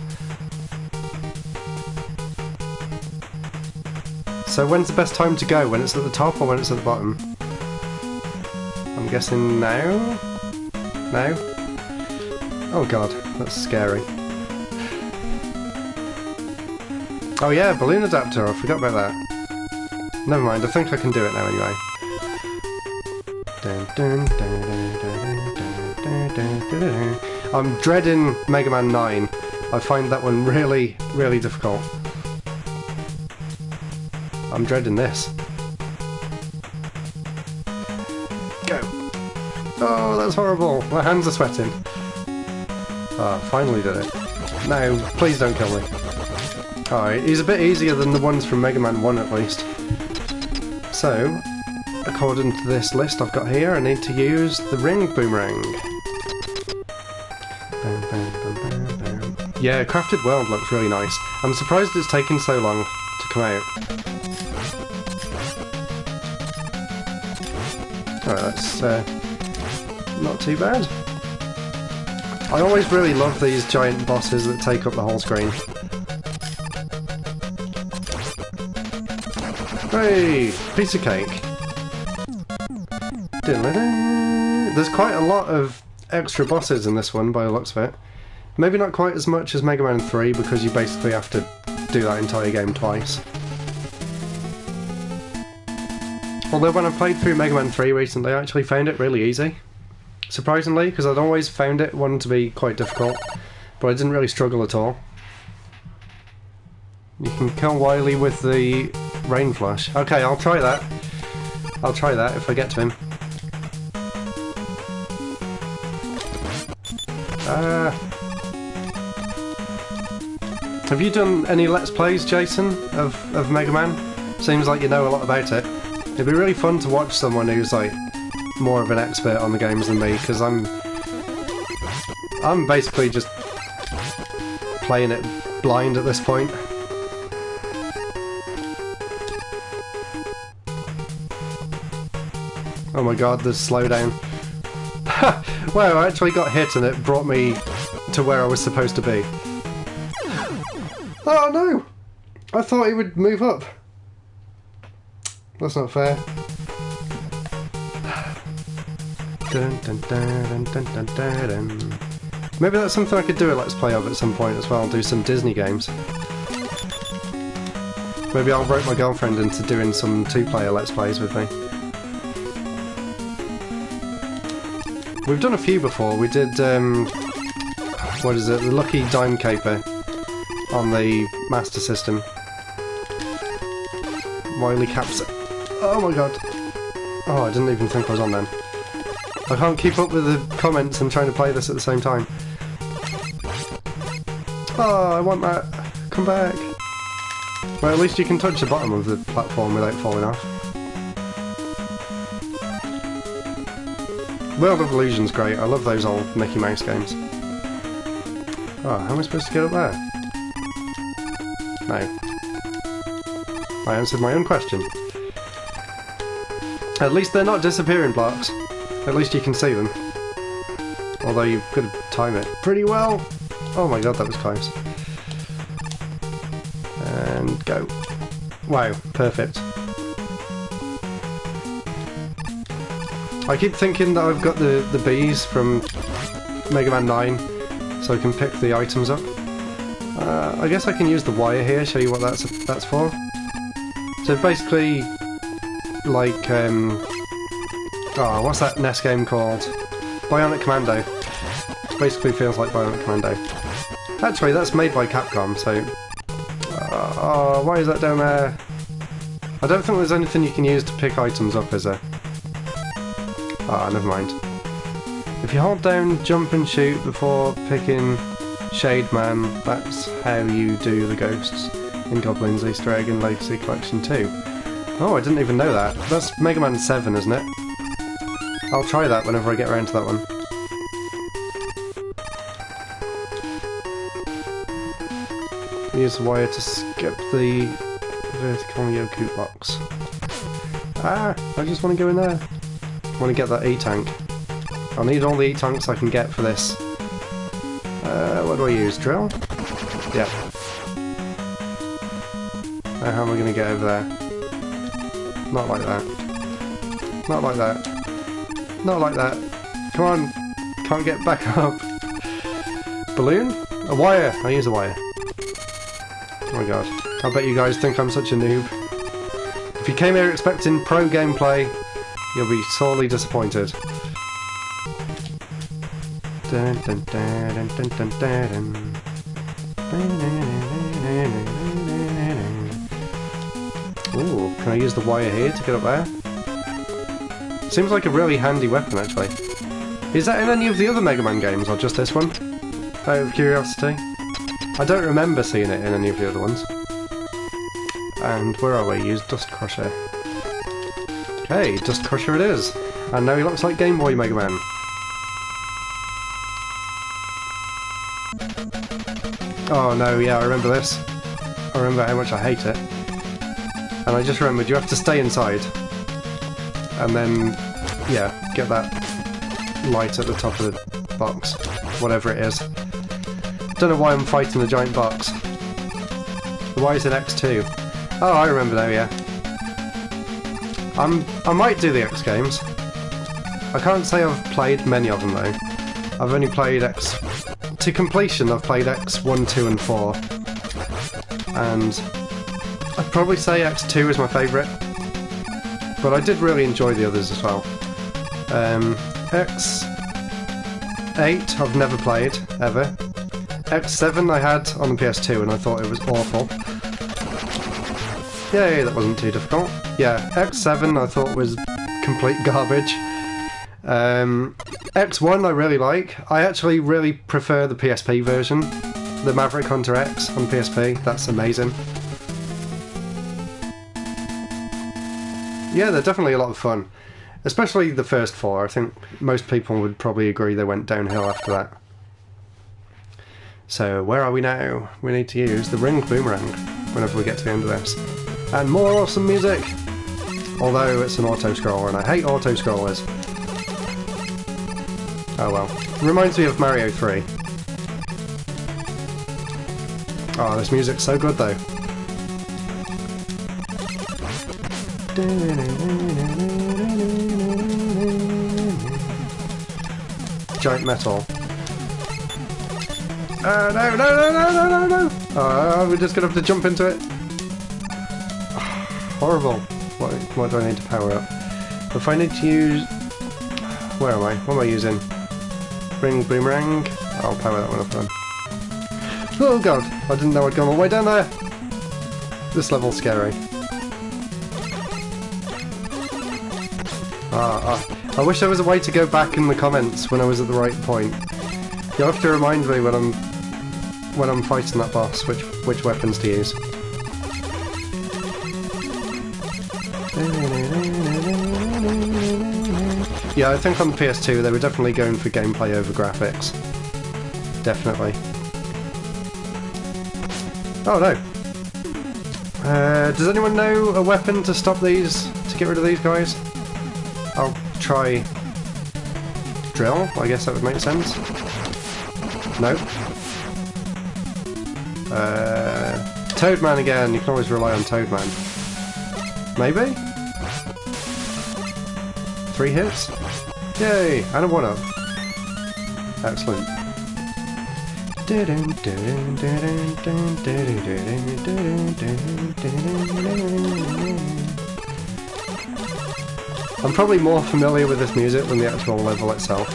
Speaker 1: So when's the best time to go? When it's at the top or when it's at the bottom? I'm guessing now? Now? Oh god, that's scary. Oh yeah, balloon adapter, I forgot about that. Never mind, I think I can do it now anyway. I'm dreading Mega Man 9. I find that one really, really difficult. I'm dreading this. Go! Oh, that's horrible! My hands are sweating. Ah, finally did it. No, please don't kill me. Alright, he's a bit easier than the ones from Mega Man 1 at least. So, according to this list I've got here, I need to use the ring boomerang. Yeah, Crafted World looks really nice. I'm surprised it's taken so long to come out. Alright, that's not too bad. I always really love these giant bosses that take up the whole screen. Hey! Piece of cake. There's quite a lot of extra bosses in this one by the looks of it. Maybe not quite as much as Mega Man 3 because you basically have to do that entire game twice. Although when I played through Mega Man 3 recently I actually found it really easy. Surprisingly, because I'd always found it one to be quite difficult, but I didn't really struggle at all. You can kill Wily with the Rain Flush. Okay, I'll try that. I'll try that if I get to him. Have you done any Let's Plays, Jason, of Mega Man? Seems like you know a lot about it. It'd be really fun to watch someone who's like more of an expert on the games than me, because I'm basically just playing it blind at this point. Oh my god, the slowdown. Well, I actually got hit and it brought me to where I was supposed to be. Oh no! I thought he would move up. That's not fair. Dun, dun, dun, dun, dun, dun, dun. Maybe that's something I could do a Let's Play of at some point as well, do some Disney games. Maybe I'll rope my girlfriend into doing some two-player Let's Plays with me. We've done a few before. We did, what is it, the Lucky Dime Caper on the Master System. Wily Caps. Oh my god. Oh, I didn't even think I was on then. I can't keep up with the comments and trying to play this at the same time. Oh, I want that. Come back. Well, at least you can touch the bottom of the platform without falling off. World of Illusion's great. I love those old Mickey Mouse games. Oh, how am I supposed to get up there? No. I answered my own question. At least they're not disappearing blocks. At least you can see them. Although you've got to time it pretty well. Oh my god, that was close. And go. Wow, perfect. I keep thinking that I've got the bees from Mega Man 9, so I can pick the items up. I guess I can use the wire here, show you what that's for. So basically, like, oh, what's that NES game called? Bionic Commando. Basically feels like Bionic Commando. Actually, that's made by Capcom, so... oh, why is that down there? I don't think there's anything you can use to pick items up, is there? Ah, never mind. If you hold down jump and shoot before picking Shade Man, that's how you do the ghosts in Goblin's Easter Egg in Legacy Collection 2. Oh, I didn't even know that. That's Mega Man 7, isn't it? I'll try that whenever I get around to that one. Use the wire to skip the vertical Yoku box. Ah, I just want to go in there. I want to get that E-tank. I'll need all the E-tanks I can get for this. What do I use? Drill? Yeah. Now how am I going to get over there? Not like that. Not like that. Not like that. Come on! Can't get back up. Balloon? A wire! I use a wire. Oh my god. I bet you guys think I'm such a noob. If you came here expecting pro gameplay, you'll be sorely disappointed. Dun, dun, dun, dun, dun, dun, dun. Ooh, can I use the wire here to get up there? Seems like a really handy weapon, actually. Is that in any of the other Mega Man games, or just this one? Out of curiosity. I don't remember seeing it in any of the other ones. And where are we? Use Dust Crusher. Okay, Dust Crusher it is. And now he looks like Game Boy Mega Man. Oh no, yeah, I remember this. I remember how much I hate it. And I just remembered you have to stay inside. And then, yeah, get that light at the top of the box. Whatever it is. Don't know why I'm fighting the giant box. Why is it X2? Oh, I remember now, yeah. I might do the X games. I can't say I've played many of them though. I've only played X... To completion, I've played X 1, 2 and 4. And I'd probably say X2 is my favourite. But I did really enjoy the others as well. X8 I've never played, ever. X7 I had on the PS2 and I thought it was awful. Yay, that wasn't too difficult. Yeah, X7 I thought was complete garbage. X1 I really like. I actually really prefer the PSP version. The Maverick Hunter X on PSP, that's amazing. Yeah, they're definitely a lot of fun. Especially the first 4. I think most people would probably agree they went downhill after that. So, where are we now? We need to use the Ring Boomerang whenever we get to the end of this. And more awesome music! Although it's an auto-scroller and I hate auto-scrollers. Oh well. Reminds me of Mario 3. Oh, this music's so good though. Giant metal. No, no, no, no, no, no, no! We're just gonna have to jump into it. Horrible. What do I need to power up? If I need to use... Where am I? What am I using? Ring Boomerang? I'll power that one up then. Oh god! I didn't know I'd gone all the way down there! This level's scary. I wish there was a way to go back in the comments when I was at the right point. You'll have to remind me when I'm fighting that boss which weapons to use. Yeah, I think on the PS2 they were definitely going for gameplay over graphics. Definitely. Oh no! Does anyone know a weapon to stop these, to get rid of these guys? I'll try... drill? I guess that would make sense. No. Toadman again, you can always rely on Toadman. Maybe? 3 hits? Yay! And a 1-up. Excellent. I'm probably more familiar with this music than the actual level itself.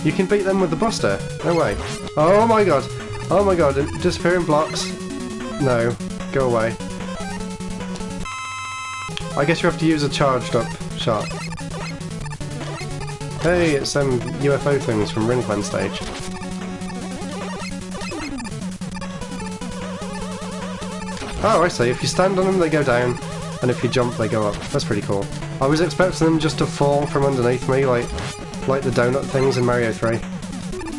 Speaker 1: You can beat them with the Buster. No way. Oh my god. Oh my god. Disappearing blocks. No. Go away. I guess you have to use a charged up shot. Hey, it's them UFO things from Ring Clan stage. Oh, I see. If you stand on them, they go down, and if you jump, they go up. That's pretty cool. I was expecting them just to fall from underneath me, like the donut things in Mario 3.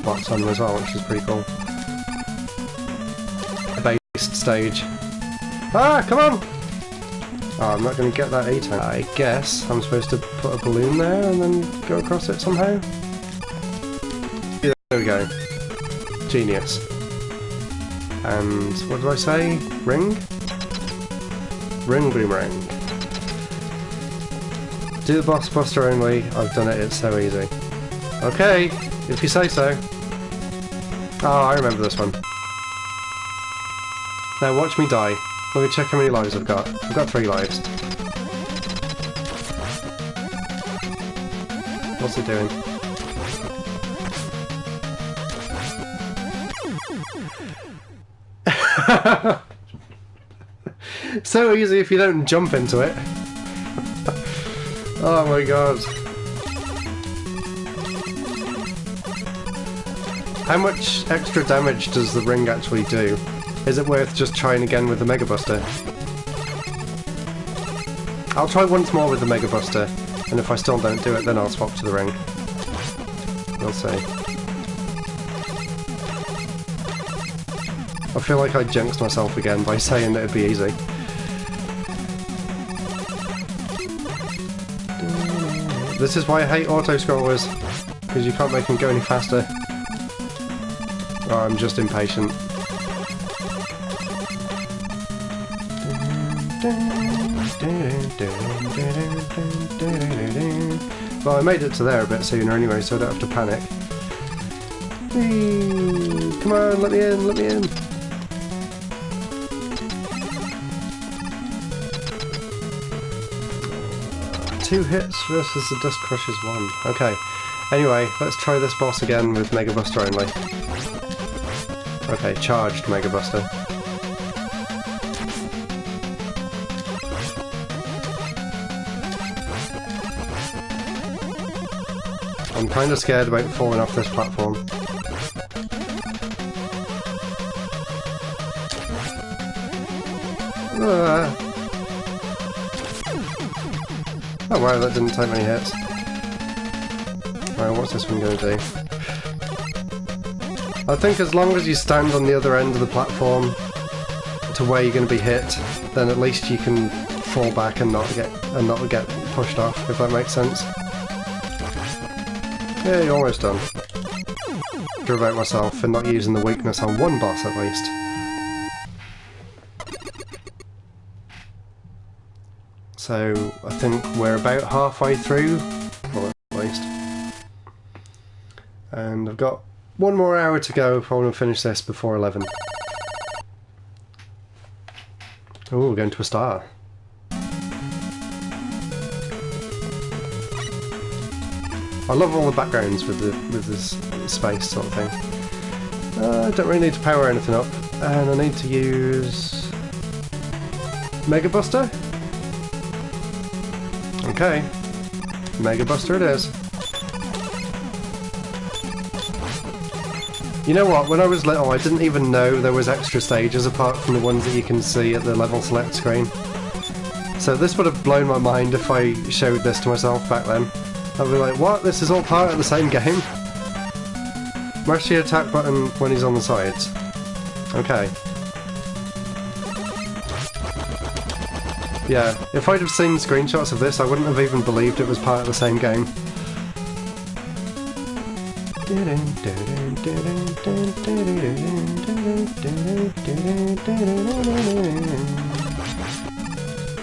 Speaker 1: Blocks on them as well, which is pretty cool. Based stage. Ah, come on! Oh, I'm not going to get that A-time. I guess I'm supposed to put a balloon there and then go across it somehow? Yeah, there we go. Genius. And what did I say? Ring? Ring Boomerang. Do the boss buster only. I've done it, it's so easy. Okay, if you say so. Oh, I remember this one. Now watch me die. Let me check how many lives I've got. I've got 3 lives. What's it doing? So easy if you don't jump into it. Oh my god. How much extra damage does the ring actually do? Is it worth just trying again with the Mega Buster? I'll try once more with the Mega Buster, and if I still don't do it, then I'll swap to the ring. We'll see. I feel like I jinxed myself again by saying that it'd be easy. This is why I hate auto-scrollers, because you can't make them go any faster. Oh, I'm just impatient. Well, I made it to there a bit sooner anyway, so I don't have to panic. Whee! Come on, let me in, let me in! Two hits versus the Dust Crushers 1. Okay. Anyway, let's try this boss again with Mega Buster only. Okay, charged Mega Buster. I'm kind of scared about falling off this platform. Oh wow, that didn't take many hits. Right, what's this one going to do? I think as long as you stand on the other end of the platform to where you're going to be hit, then at least you can fall back and not get pushed off, if that makes sense. Yeah, you're almost done. Good about myself for not using the weakness on one boss at least. So I think we're about halfway through, well, at least. And I've got one more hour to go if I want to finish this before 11. Oh, we're going to a star. I love all the backgrounds with this space sort of thing. I don't really need to power anything up, and I need to use Mega Buster. Okay, Mega Buster it is. You know what? When I was little, I didn't even know there was extra stages apart from the ones that you can see at the level select screen. So this would have blown my mind if I showed this to myself back then. I'd be like, what? This is all part of the same game? Mash the attack button when he's on the sides. Okay. Yeah, if I'd have seen screenshots of this, I wouldn't have even believed it was part of the same game.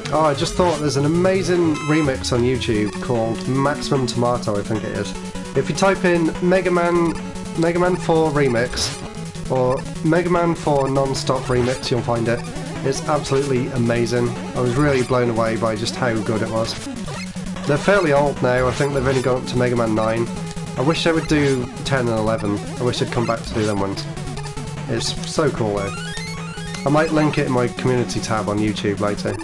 Speaker 1: Oh, I just thought there's an amazing remix on YouTube called Maximum Tomato, I think it is. If you type in Mega Man 4 Remix or Mega Man 4 Non-Stop Remix, you'll find it. It's absolutely amazing. I was really blown away by just how good it was. They're fairly old now, I think they've only gone up to Mega Man 9. I wish they would do 10 and 11. I wish they'd come back to do them ones. It's so cool though. I might link it in my community tab on YouTube later.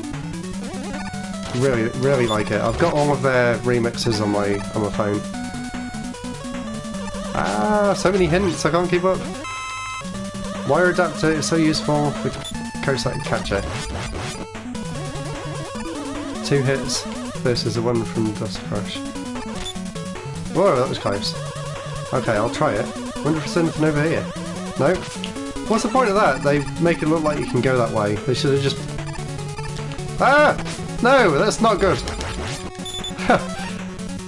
Speaker 1: Really, really like it. I've got all of their remixes on my phone. Ah, so many hints, I can't keep up. Wire adapter is so useful with Cossack Catcher. 2 hits versus the one from Dust Crush. Whoa, that was close. Okay, I'll try it. Wonder if there's anything over here. No? What's the point of that? They make it look like you can go that way. They should have just... Ah! No, that's not good.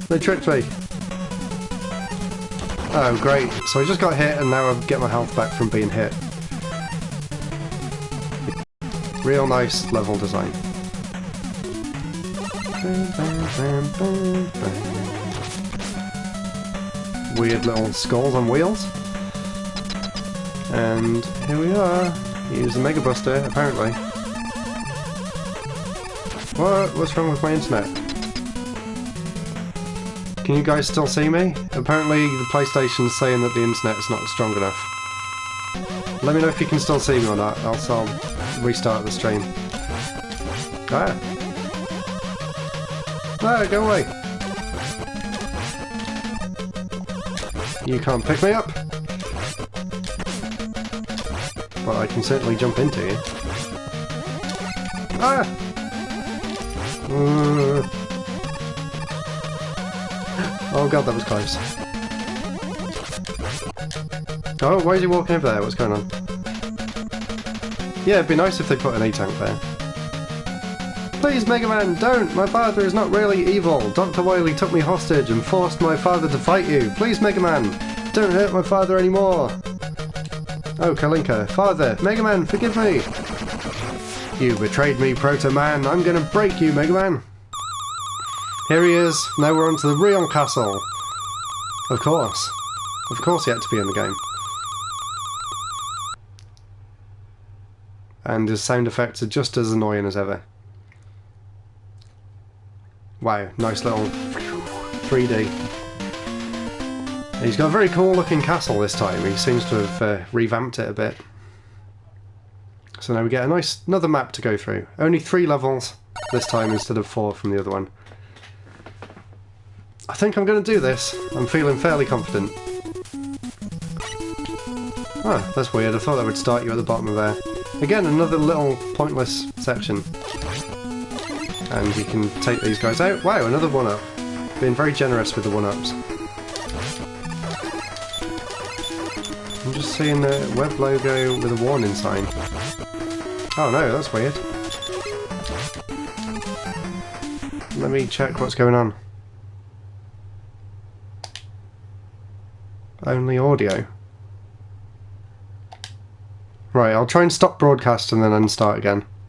Speaker 1: They tricked me. Oh, great. So I just got hit and now I get my health back from being hit. Real nice level design. Weird little skulls on wheels. And here we are. Use the Mega Buster, apparently. What? What's wrong with my internet? Can you guys still see me? Apparently the PlayStation's saying that the internet's not strong enough. Let me know if you can still see me or not, else I'll restart the stream. Ah! No, go away! You can't pick me up! Well, I can certainly jump into you. Ah! Oh god, that was close. Oh, why is he walking over there? What's going on? Yeah, it'd be nice if they put an E-tank there. Please, Mega Man, don't! My father is not really evil. Dr. Wily took me hostage and forced my father to fight you. Please, Mega Man, don't hurt my father anymore. Oh, Kalinka. Father, Mega Man, forgive me. You betrayed me, Proto Man. I'm gonna break you, Mega Man. Here he is. Now we're on to the real castle. Of course. Of course he had to be in the game. And his sound effects are just as annoying as ever. Wow, nice little 3D. He's got a very cool looking castle this time. He seems to have revamped it a bit. So now we get a nice another map to go through. Only 3 levels this time instead of 4 from the other one. I think I'm going to do this. I'm feeling fairly confident. Ah, that's weird. I thought that would start you at the bottom of there. Again, another little pointless section. And you can take these guys out. Wow, another 1-up. Being very generous with the 1-ups. I'm just seeing the web logo with a warning sign. Oh no, that's weird. Let me check what's going on. Only audio. Right, I'll try and stop broadcast and then unstart again.